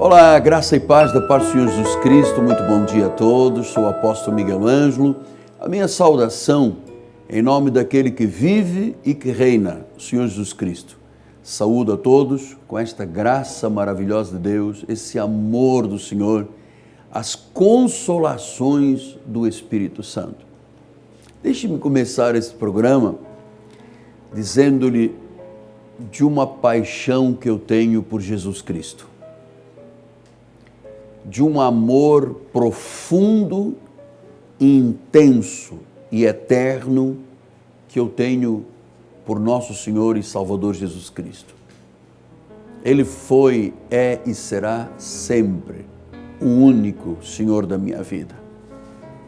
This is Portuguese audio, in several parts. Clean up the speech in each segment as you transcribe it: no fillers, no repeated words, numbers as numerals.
Olá, graça e paz da parte do Senhor Jesus Cristo, muito bom dia a todos, sou o apóstolo Miguel Ângelo. A minha saudação em nome daquele que vive e que reina, o Senhor Jesus Cristo. Saúdo a todos com esta graça maravilhosa de Deus, esse amor do Senhor, as consolações do Espírito Santo. Deixe-me começar esse programa dizendo-lhe de uma paixão que eu tenho por Jesus Cristo. De um amor profundo, intenso e eterno que eu tenho por nosso Senhor e Salvador Jesus Cristo. Ele foi, é e será sempre o único Senhor da minha vida.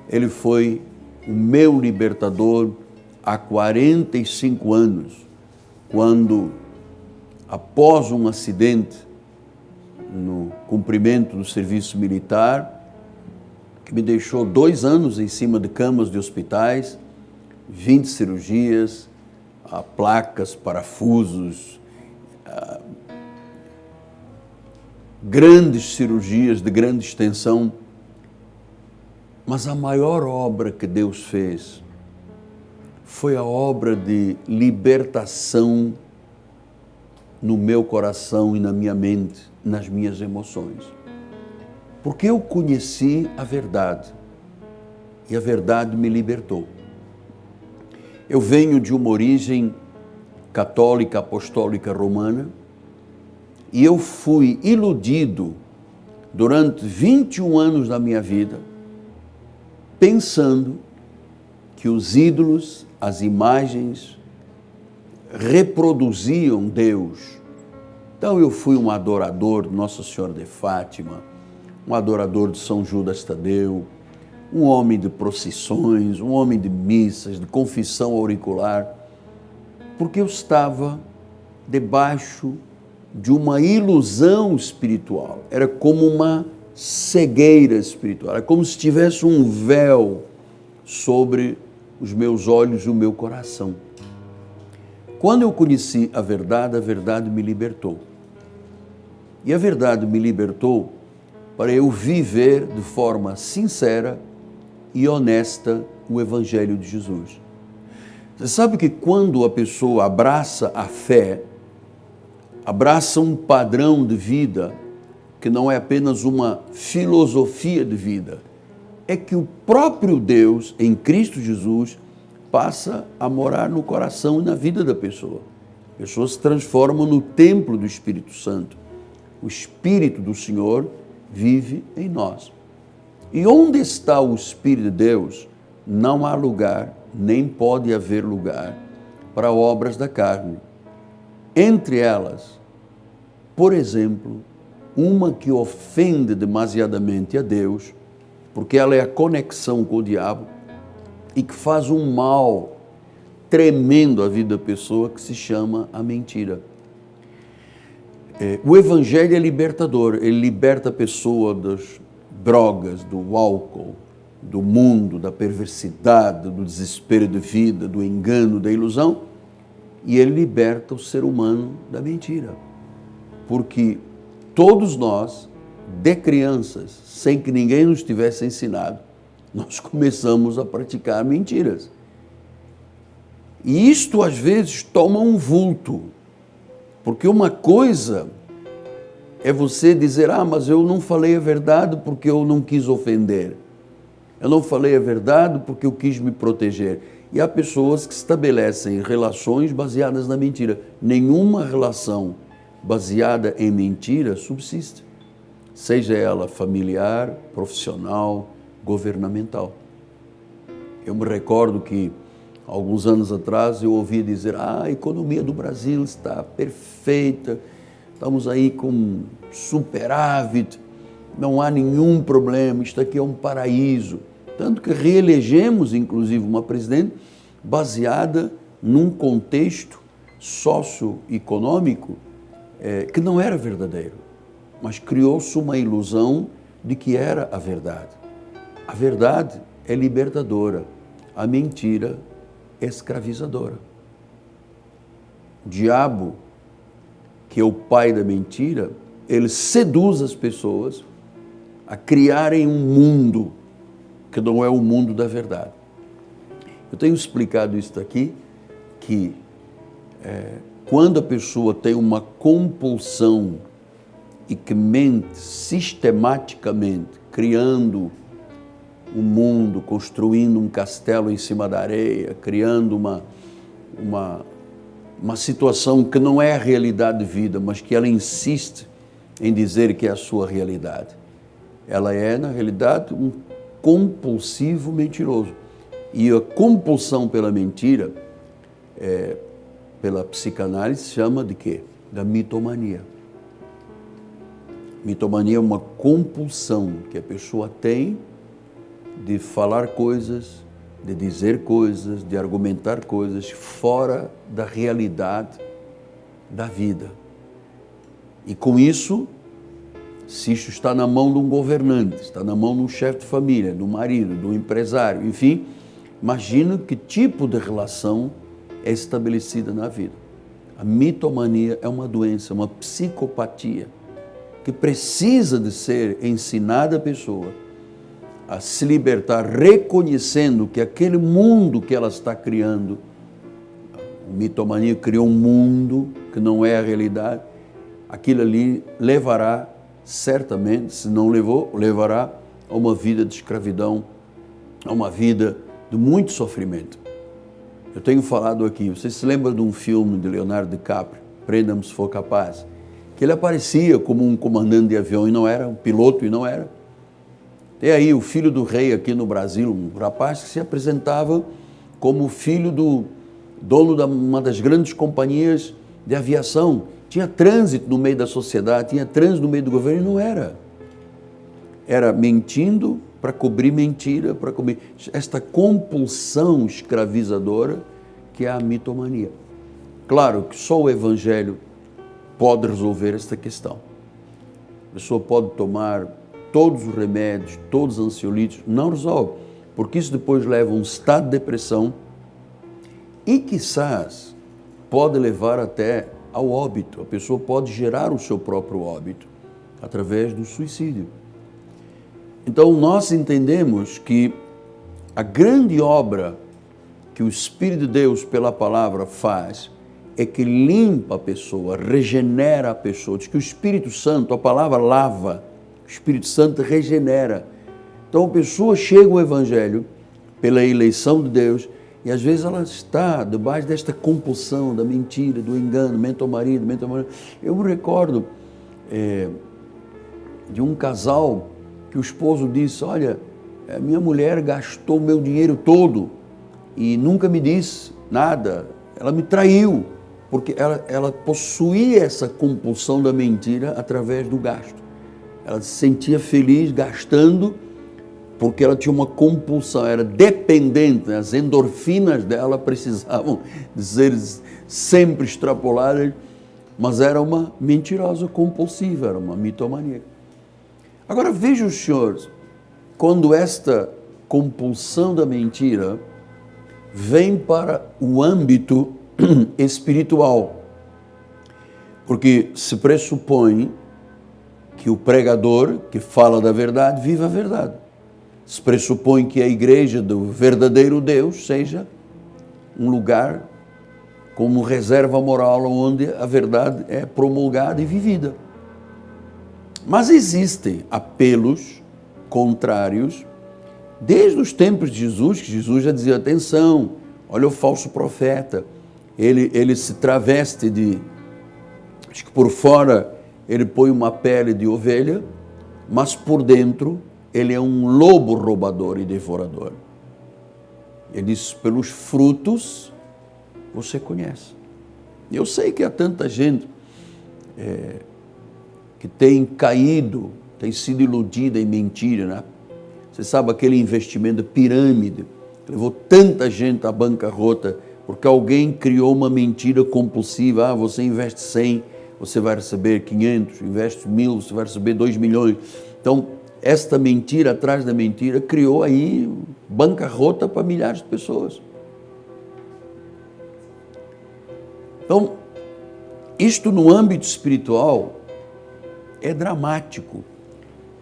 Ele foi o meu libertador há 45 anos, quando, após um acidente, no cumprimento do serviço militar, que me deixou 2 anos em cima de camas de hospitais, 20 cirurgias, placas, parafusos, grandes cirurgias de grande extensão. Mas a maior obra que Deus fez foi a obra de libertação no meu coração e na minha mente, nas minhas emoções. Porque eu conheci a verdade e a verdade me libertou. Eu venho de uma origem católica, apostólica, romana, e eu fui iludido durante 21 anos da minha vida, pensando que os ídolos, as imagens, reproduziam Deus. Então eu fui um adorador de Nossa Senhora de Fátima, um adorador de São Judas Tadeu, um homem de procissões, um homem de missas, de confissão auricular, porque eu estava debaixo de uma ilusão espiritual. Era como uma cegueira espiritual, era como se tivesse um véu sobre os meus olhos e o meu coração. Quando eu conheci a verdade me libertou. E a verdade me libertou para eu viver de forma sincera e honesta o Evangelho de Jesus. Você sabe que quando a pessoa abraça a fé, abraça um padrão de vida que não é apenas uma filosofia de vida, é que o próprio Deus, em Cristo Jesus, passa a morar no coração e na vida da pessoa. A pessoa se transforma no templo do Espírito Santo. O Espírito do Senhor vive em nós. E onde está o Espírito de Deus, não há lugar, nem pode haver lugar para obras da carne. Entre elas, por exemplo, uma que ofende demasiadamente a Deus, porque ela é a conexão com o diabo, e que faz um mal tremendo à vida da pessoa, que se chama a mentira. O Evangelho é libertador, ele liberta a pessoa das drogas, do álcool, do mundo, da perversidade, do desespero de vida, do engano, da ilusão, e ele liberta o ser humano da mentira. Porque todos nós, de crianças, sem que ninguém nos tivesse ensinado, nós começamos a praticar mentiras. E isto às vezes toma um vulto, porque uma coisa é você dizer, mas eu não falei a verdade porque eu não quis ofender. Eu não falei a verdade porque eu quis me proteger. E há pessoas que estabelecem relações baseadas na mentira. Nenhuma relação baseada em mentira subsiste, seja ela familiar, profissional, governamental. Eu me recordo que, alguns anos atrás, eu ouvi dizer, a economia do Brasil está perfeita, estamos aí com superávit, não há nenhum problema, isto aqui é um paraíso. Tanto que reelegemos, inclusive, uma presidente baseada num contexto socioeconômico que não era verdadeiro, mas criou-se uma ilusão de que era a verdade. A verdade é libertadora, a mentira é escravizadora. O diabo, que é o pai da mentira, ele seduz as pessoas a criarem um mundo que não é o mundo da verdade. Eu tenho explicado isso aqui, que quando a pessoa tem uma compulsão e que mente sistematicamente, criando um mundo, construindo um castelo em cima da areia, criando uma situação que não é a realidade de vida, mas que ela insiste em dizer que é a sua realidade. Ela é, na realidade, um compulsivo mentiroso. E a compulsão pela mentira, pela psicanálise, se chama de quê? Da mitomania. Mitomania é uma compulsão que a pessoa tem de falar coisas, de dizer coisas, de argumentar coisas fora da realidade da vida. E com isso, se isso está na mão de um governante, está na mão de um chefe de família, do marido, do empresário, enfim, imagina que tipo de relação é estabelecida na vida. A mitomania é uma doença, uma psicopatia, que precisa de ser ensinada à pessoa a se libertar, reconhecendo que aquele mundo que ela está criando, a mitomania criou um mundo que não é a realidade, aquilo ali levará, certamente, se não levou, levará a uma vida de escravidão, a uma vida de muito sofrimento. Eu tenho falado aqui, você se lembra de um filme de Leonardo DiCaprio, Prenda-me se for capaz, que ele aparecia como um comandante de avião e não era, um piloto e não era. Tem aí o filho do rei aqui no Brasil, um rapaz que se apresentava como filho do dono de uma das grandes companhias de aviação. Tinha trânsito no meio da sociedade, tinha trânsito no meio do governo e não era. Era mentindo para cobrir mentira, para cobrir esta compulsão escravizadora que é a mitomania. Claro que só o Evangelho pode resolver esta questão. A pessoa pode tomar todos os remédios, todos os ansiolíticos, não resolve, porque isso depois leva a um estado de depressão e, quizás, pode levar até ao óbito. A pessoa pode gerar o seu próprio óbito através do suicídio. Então, nós entendemos que a grande obra que o Espírito de Deus, pela palavra, faz é que limpa a pessoa, regenera a pessoa. Diz que o Espírito Santo, a palavra lava, o Espírito Santo regenera. Então a pessoa chega ao Evangelho pela eleição de Deus e às vezes ela está debaixo desta compulsão da mentira, do engano, mente ao marido, mente ao marido. Eu me recordo de um casal que o esposo disse, olha, minha mulher gastou o meu dinheiro todo e nunca me disse nada, ela me traiu, porque ela possuía essa compulsão da mentira através do gasto. Ela se sentia feliz gastando porque ela tinha uma compulsão, era dependente, né? As endorfinas dela precisavam ser sempre extrapoladas, mas era uma mentirosa compulsiva, era uma mitomaníaca. Agora vejam os senhores, quando esta compulsão da mentira vem para o âmbito espiritual, porque se pressupõe que o pregador que fala da verdade vive a verdade. Se pressupõe que a igreja do verdadeiro Deus seja um lugar como reserva moral onde a verdade é promulgada e vivida. Mas existem apelos contrários desde os tempos de Jesus, que Jesus já dizia, atenção, olha o falso profeta, ele se traveste de, acho que por fora ele põe uma pele de ovelha, mas por dentro ele é um lobo roubador e devorador. Ele diz, pelos frutos você conhece. Eu sei que há tanta gente que tem caído, tem sido iludida em mentira, né? Você sabe aquele investimento de pirâmide, que levou tanta gente à bancarrota, porque alguém criou uma mentira compulsiva, você investe 100, você vai receber 500, investe 1.000, você vai receber 2 milhões. Então, esta mentira atrás da mentira criou aí bancarrota para milhares de pessoas. Então, isto no âmbito espiritual é dramático.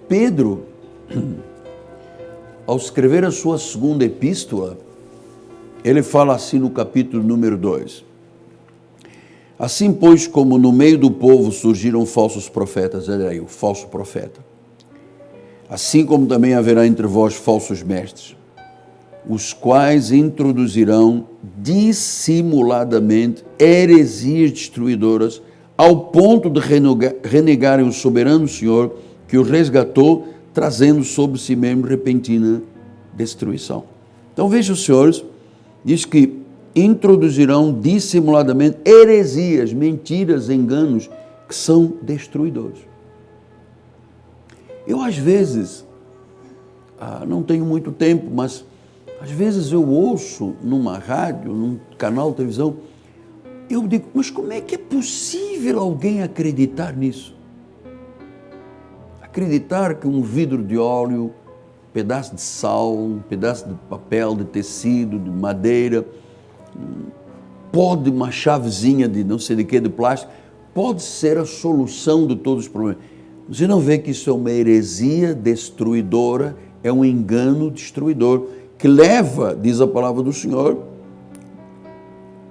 Pedro, ao escrever a sua segunda epístola, ele fala assim no capítulo número 2. Assim, pois, como no meio do povo surgiram falsos profetas, olha aí, o falso profeta, assim como também haverá entre vós falsos mestres, os quais introduzirão dissimuladamente heresias destruidoras, ao ponto de renegarem o soberano Senhor que os resgatou, trazendo sobre si mesmo repentina destruição. Então vejam, senhores, diz que introduzirão dissimuladamente heresias, mentiras, enganos, que são destruidores. Eu às vezes, não tenho muito tempo, mas às vezes eu ouço numa rádio, num canal de televisão, eu digo, mas como é que é possível alguém acreditar nisso? Acreditar que um vidro de óleo, um pedaço de sal, um pedaço de papel, de tecido, de madeira, pode uma chavezinha de não sei de que, de plástico, pode ser a solução de todos os problemas. Você não vê que isso é uma heresia destruidora, é um engano destruidor, que leva, diz a palavra do Senhor,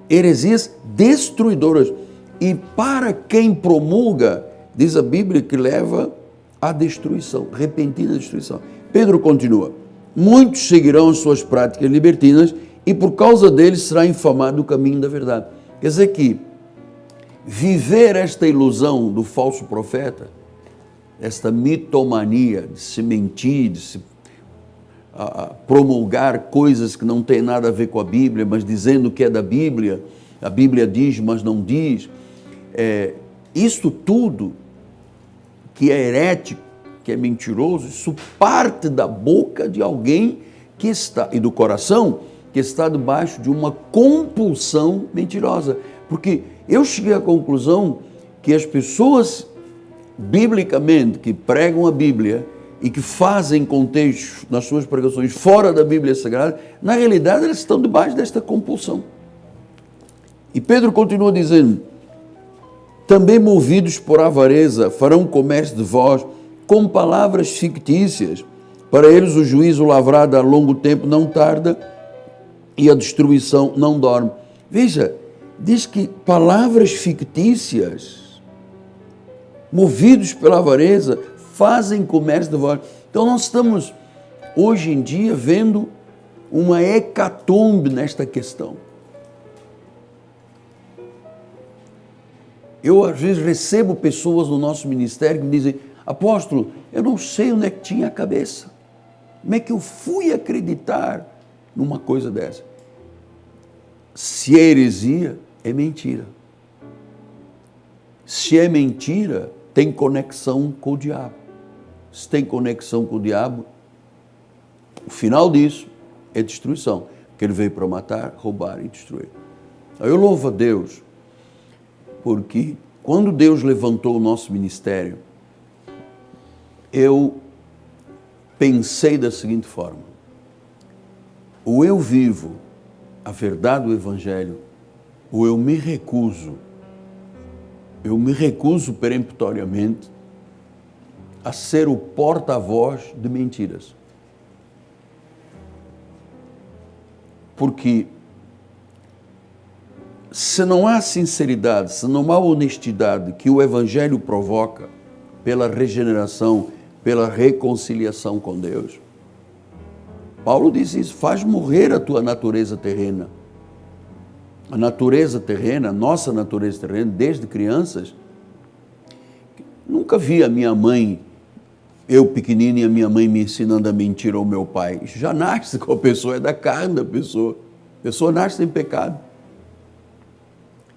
heresias destruidoras. E para quem promulga, diz a Bíblia, que leva à destruição, repentina destruição. Pedro continua, muitos seguirão as suas práticas libertinas e por causa deles será infamado o caminho da verdade. Quer dizer que viver esta ilusão do falso profeta, esta mitomania de se mentir, de se promulgar coisas que não tem nada a ver com a Bíblia, mas dizendo que é da Bíblia, a Bíblia diz, mas não diz, isso tudo que é herético, que é mentiroso, isso parte da boca de alguém que está, e do coração, que está debaixo de uma compulsão mentirosa. Porque eu cheguei à conclusão que as pessoas, biblicamente, que pregam a Bíblia e que fazem contextos nas suas pregações fora da Bíblia Sagrada, na realidade elas estão debaixo desta compulsão. E Pedro continua dizendo, também movidos por avareza farão comércio de vós com palavras fictícias. Para eles o juízo lavrado a longo tempo não tarda e a destruição não dorme. Veja, diz que palavras fictícias, movidos pela avareza, fazem comércio de vós. Então nós estamos, hoje em dia, vendo uma hecatombe nesta questão. Eu, às vezes, recebo pessoas no nosso ministério que me dizem, apóstolo, eu não sei onde é que tinha a cabeça. Como é que eu fui acreditar numa coisa dessa? Se é heresia, é mentira. Se é mentira, tem conexão com o diabo. Se tem conexão com o diabo, o final disso é destruição, porque ele veio para matar, roubar e destruir. Eu louvo a Deus, porque quando Deus levantou o nosso ministério, eu pensei da seguinte forma, ou eu vivo a verdade do Evangelho, ou eu me recuso peremptoriamente a ser o porta-voz de mentiras. Porque se não há sinceridade, se não há honestidade que o Evangelho provoca pela regeneração, pela reconciliação com Deus, Paulo diz isso, faz morrer a tua natureza terrena. A natureza terrena, a nossa natureza terrena, desde crianças, nunca vi a minha mãe, eu pequenino e a minha mãe me ensinando a mentir ao meu pai. Isso já nasce com a pessoa, é da carne da pessoa. A pessoa nasce em pecado.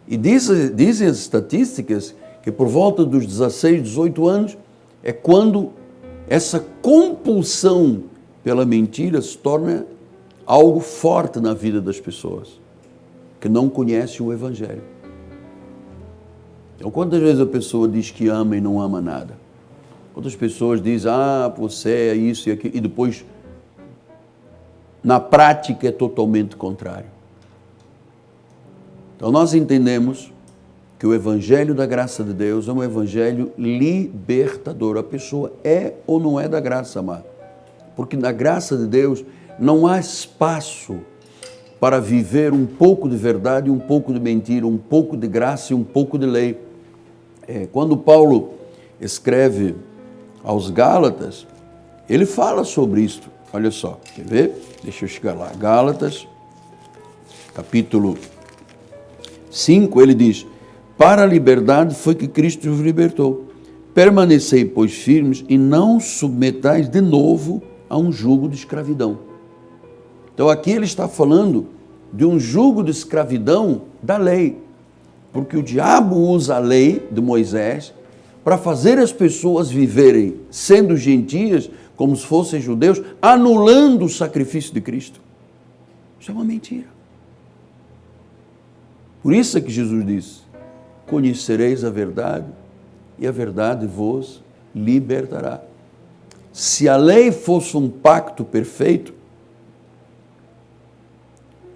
E dizem as estatísticas que por volta dos 16, 18 anos é quando essa compulsão pela mentira se torna algo forte na vida das pessoas que não conhecem o Evangelho. Então, quantas vezes a pessoa diz que ama e não ama nada? Outras pessoas dizem, você é isso e aquilo, e depois, na prática, é totalmente contrário. Então, nós entendemos que o evangelho da graça de Deus é um evangelho libertador. A pessoa é ou não é da graça, amado? Porque na graça de Deus não há espaço para viver um pouco de verdade, um pouco de mentira, um pouco de graça e um pouco de lei. Quando Paulo escreve aos Gálatas, ele fala sobre isso. Olha só, quer ver? Deixa eu chegar lá. Gálatas, capítulo 5, ele diz: para a liberdade foi que Cristo vos libertou. Permanecei, pois, firmes e não submetais de novo a um jugo de escravidão. Então aqui ele está falando de um jugo de escravidão da lei, porque o diabo usa a lei de Moisés para fazer as pessoas viverem, sendo gentias, como se fossem judeus, anulando o sacrifício de Cristo. Isso é uma mentira. Por isso é que Jesus disse: conhecereis a verdade e a verdade vos libertará. Se a lei fosse um pacto perfeito,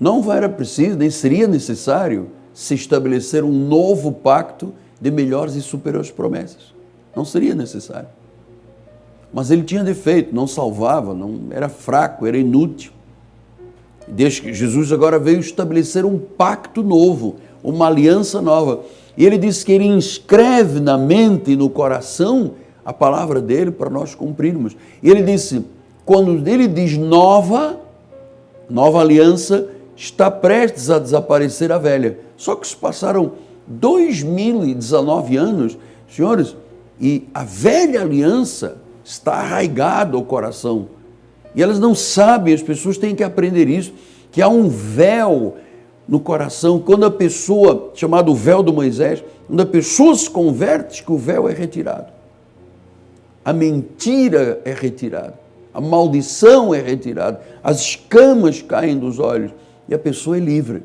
não era preciso, nem seria necessário se estabelecer um novo pacto de melhores e superiores promessas. Não seria necessário. Mas ele tinha defeito, não salvava, não, era fraco, era inútil. Desde que Jesus agora veio estabelecer um pacto novo, uma aliança nova. E ele disse que ele inscreve na mente e no coração a palavra dele para nós cumprirmos. E ele disse, quando ele diz nova aliança, está prestes a desaparecer a velha. Só que se passaram 2019 anos, senhores, e a velha aliança está arraigada ao coração. E elas não sabem, as pessoas têm que aprender isso, que há um véu no coração. Quando a pessoa, chamado véu de Moisés, quando a pessoa se converte, que o véu é retirado. A mentira é retirada, a maldição é retirada, as escamas caem dos olhos e a pessoa é livre.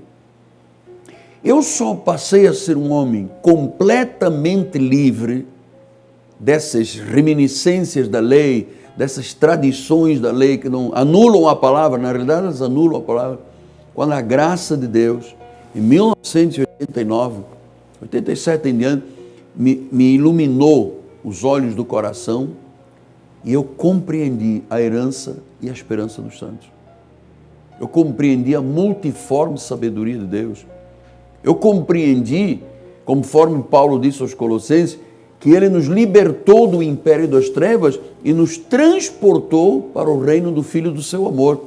Eu só passei a ser um homem completamente livre dessas reminiscências da lei, dessas tradições da lei que não anulam a palavra, na realidade elas anulam a palavra, quando a graça de Deus, em 1989, 87 em diante, me iluminou os olhos do coração e eu compreendi a herança e a esperança dos santos. Eu compreendi a multiforme sabedoria de Deus. Eu compreendi, conforme Paulo disse aos Colossenses, que ele nos libertou do império das trevas e nos transportou para o reino do Filho do seu amor.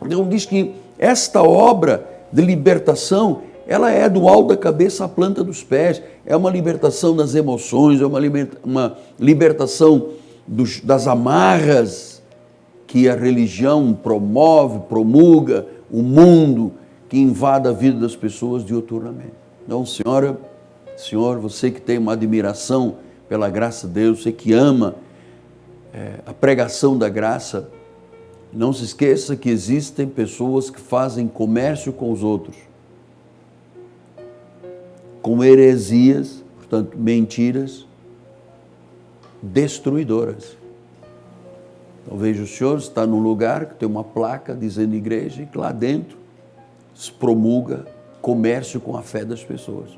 Então diz que esta obra de libertação, ela é do alto da cabeça à planta dos pés, é uma libertação das emoções, é uma libertação das amarras que a religião promove, promulga, o mundo que invade a vida das pessoas diuturnamente. Então, Senhor, você que tem uma admiração pela graça de Deus, você que ama a pregação da graça, não se esqueça que existem pessoas que fazem comércio com os outros, com heresias, portanto, mentiras destruidoras. Então veja, o senhor está num lugar que tem uma placa dizendo igreja e que lá dentro se promulga comércio com a fé das pessoas.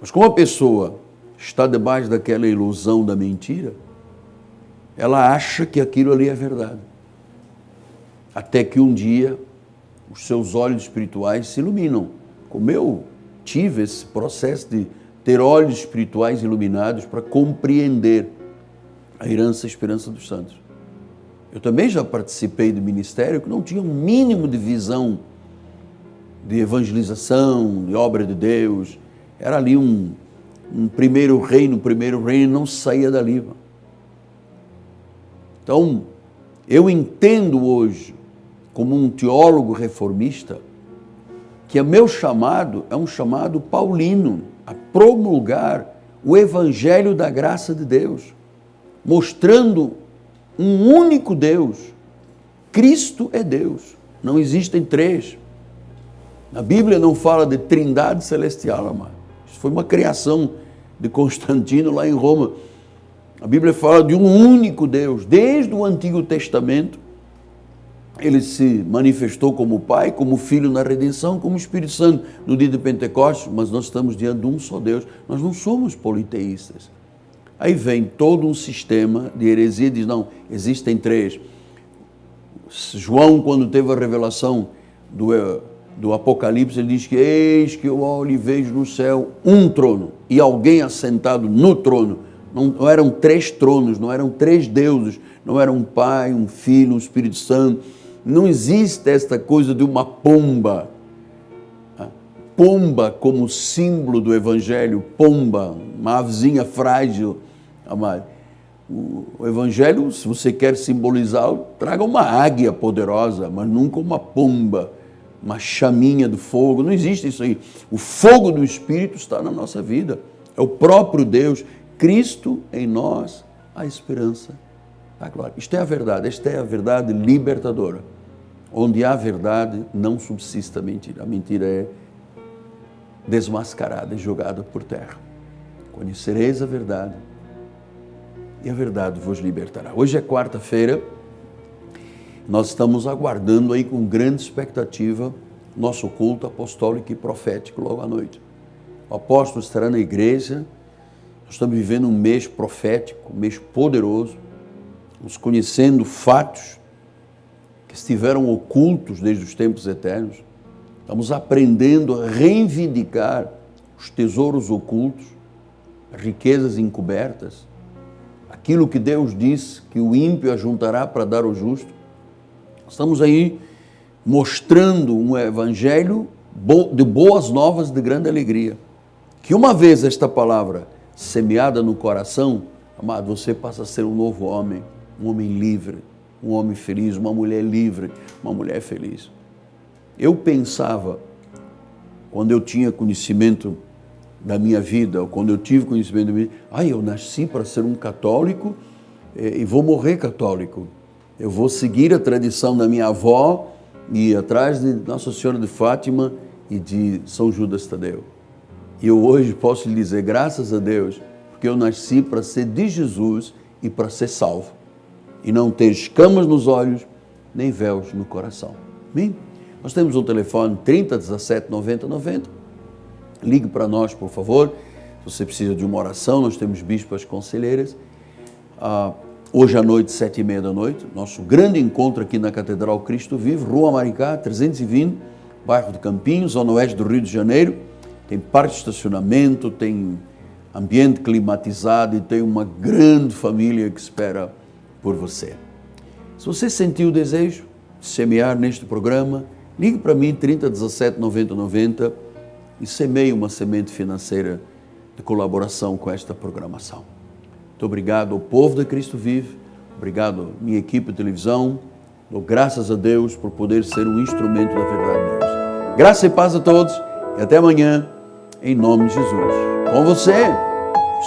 Mas como a pessoa está debaixo daquela ilusão da mentira, ela acha que aquilo ali é verdade. Até que um dia os seus olhos espirituais se iluminam. Como eu tive esse processo de ter olhos espirituais iluminados para compreender a herança e a esperança dos santos. Eu também já participei de ministério que não tinha um mínimo de visão de evangelização, de obra de Deus. Era ali um primeiro reino não saía dali. Então, eu entendo hoje, como um teólogo reformista, que o meu chamado é um chamado paulino, a promulgar o evangelho da graça de Deus, mostrando um único Deus. Cristo é Deus, não existem três. A Bíblia não fala de trindade celestial, amado. Isso foi uma criação de Constantino lá em Roma. A Bíblia fala de um único Deus. Desde o Antigo Testamento, Ele se manifestou como Pai, como Filho na redenção, como Espírito Santo no dia de Pentecostes, mas nós estamos diante de um só Deus. Nós não somos politeístas. Aí vem todo um sistema de heresia e diz, não, existem três. João, quando teve a revelação do Apocalipse, ele diz que eis que eu olho e vejo no céu um trono e alguém assentado no trono. Não eram três tronos, não eram três deuses, não era um Pai, um Filho, um Espírito Santo. Não existe esta coisa de uma pomba. Pomba como símbolo do Evangelho, pomba, uma avezinha frágil, amado. O Evangelho, se você quer simbolizá-lo, traga uma águia poderosa, mas nunca uma pomba, uma chaminha do fogo. Não existe isso aí. O fogo do Espírito está na nossa vida. É o próprio Deus, Cristo em nós, a esperança da glória. Isto é a verdade, esta é a verdade libertadora. Onde há verdade, não subsiste a mentira. A mentira é desmascarada e jogada por terra. Conhecereis a verdade, e a verdade vos libertará. Hoje é quarta-feira, nós estamos aguardando aí com grande expectativa nosso culto apostólico e profético logo à noite. O apóstolo estará na igreja, nós estamos vivendo um mês profético, um mês poderoso, nos conhecendo fatos que estiveram ocultos desde os tempos eternos. Estamos aprendendo a reivindicar os tesouros ocultos, as riquezas encobertas, aquilo que Deus disse que o ímpio ajuntará para dar ao justo. Estamos aí mostrando um evangelho de boas novas, de grande alegria. Que uma vez esta palavra semeada no coração, amado, você passa a ser um novo homem, um homem livre, um homem feliz, uma mulher livre, uma mulher feliz. Eu pensava, quando eu tinha conhecimento da minha vida, ou quando eu tive conhecimento da minha vida, eu nasci para ser um católico e vou morrer católico. Eu vou seguir a tradição da minha avó e ir atrás de Nossa Senhora de Fátima e de São Judas Tadeu. E eu hoje posso lhe dizer, graças a Deus, porque eu nasci para ser de Jesus e para ser salvo. E não ter escamas nos olhos, nem véus no coração. Amém? Nós temos um telefone 30 17 90 90. Ligue para nós, por favor. Se você precisa de uma oração, nós temos bispas conselheiras. Hoje à noite, 7h30 da noite, nosso grande encontro aqui na Catedral Cristo Vive, Rua Maricá, 320, bairro de Campinhos, zona oeste do Rio de Janeiro. Tem parque de estacionamento, tem ambiente climatizado e tem uma grande família que espera por você. Se você sentiu o desejo de semear neste programa, ligue para mim, 30 17 90 90 e semeie uma semente financeira de colaboração com esta programação. Muito obrigado ao povo de Cristo Vive, obrigado à minha equipe de televisão, dou graças a Deus por poder ser um instrumento da verdade de Deus. Graça e paz a todos e até amanhã, em nome de Jesus. Com você,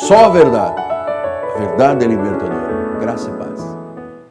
só a verdade é libertadora. Graça e paz.